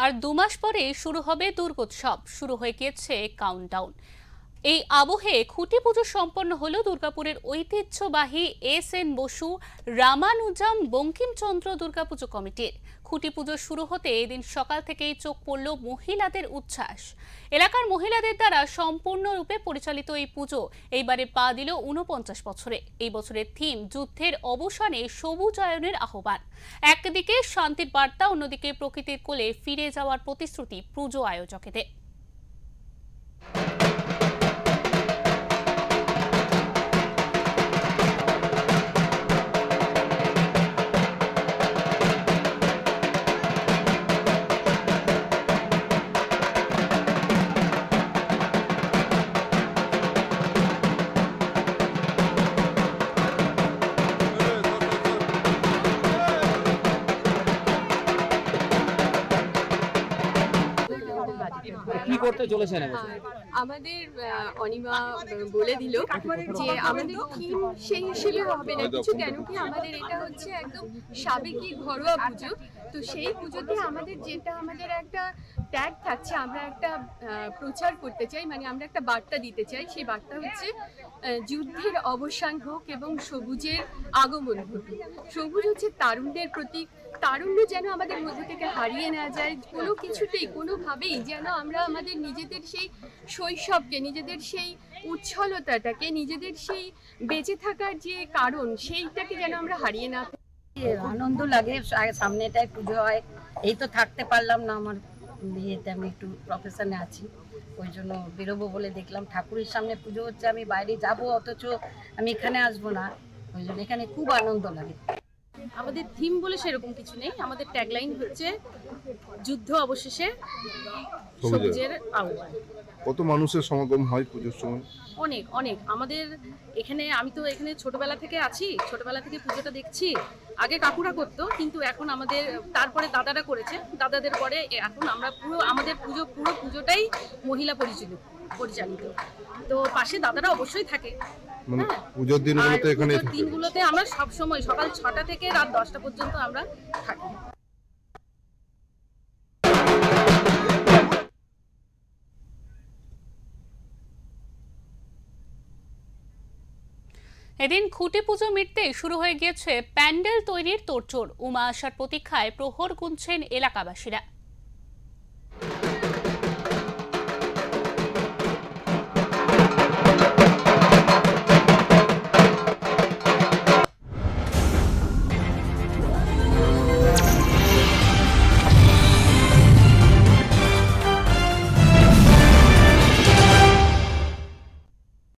আর 2 মাস পরে শুরু হবে দুর্গোৎসব। শুরু হয়ে গিয়েছে কাউন্টডাউন। এই আবহে খুঁটি পুজো সম্পন্ন হলো দুর্গাপুরের ঐতিহ্যবাহী এস.এন. বসু রামানুজাম বঙ্কিমচন্দ্র দুর্গাপুজো কমিটির। খুঁটি পুজো শুরু হতে এদিন সকাল থেকেই চোখ পড়ল মহিলাদের উচ্ছ্বাস। এলাকার মহিলাদের দ্বারা সম্পূর্ণরূপে পরিচালিত এই পুজো এইবারে পা দিল 49 বছরে। এই বছরের থিম যুদ্ধের অবসানে সবুজায়নের আহ্বান। একদিকে শান্তির বার্তা, অন্যদিকে প্রকৃতির কোলে ফিরে যাওয়ার প্রতিশ্রুতি পুজো আয়োজকেদের। কি করতে চলেছেন আমাদের অনিমা বলে দিল যে আমাদের থিম সেই হিসেবে হবে না কিছু, কেন কি আমাদের এটা হচ্ছে একদম সাবেকি ঘরোয়া পুজো। তো সেই পুজোতে আমাদের একটা ট্যাগ থাকছে, আমরা একটা প্রচার করতে চাই, মানে আমরা একটা বার্তা দিতে চাই। সেই বার্তা হচ্ছে যুদ্ধের অবসান হোক এবং সবুজের আগমন ঘটুক। সবুজ হচ্ছে তারুণ্যের প্রতীক। তারুণ্য যেন আমাদের মধ্যে থেকে হারিয়ে না যায় কোনো কিছুতেই, কোনোভাবেই যেন আমরা আমাদের নিজেদের সেই শৈশবকে, নিজেদের সেই উচ্ছলতাটাকে, নিজেদের সেই বেঁচে থাকার যে কারণ সেইটাকে যেন আমরা হারিয়ে না। আনন্দ লাগে, সামনেটায় পুজো হয়, এই তো থাকতে পারলাম না, আমার বিয়েতে আমি একটু প্রফেশনে আছি, ওই জন্য বেরোবো বলে দেখলাম ঠাকুরের সামনে পুজো হচ্ছে, আমি বাইরে যাব অথচ আমি এখানে আসবো না, ওই জন্য এখানে খুব আনন্দ লাগে। আমাদের থিম বলে সেরকম কিছু নেই, আমাদের ট্যাগলাইন হচ্ছে যুদ্ধ অবশেষে সবুজের আহ্বান। কত মানুষের সমাগম হয় পুজোর সময়? অনেক অনেক। আমাদের এখানে, আমি তো এখানে ছোটবেলা থেকে আছি, ছোটবেলা থেকে পুজোটা দেখছি। আগে কাকুরা করতো, কিন্তু এখন আমাদের তারপরে দাদারা করেছে, দাদাদের পরে এখন আমরা আমাদের পুরো পুজোটাই মহিলা পরিচালিত। তো পাশে দাদারা অবশ্যই থাকে। পুজোর দিনগুলোতে এখানে দিনগুলোতে আমরা সব সময় সকাল 6টা থেকে রাত 10টা পর্যন্ত আমরা থাকি। এদিন খুঁটি পুজো মিটতে শুরু হয়ে গিয়েছে প্যান্ডেল তৈরির তোড়জোড়। উমা আসার প্রতীক্ষায় প্রহর গুনছেন এলাকাবাসীরা।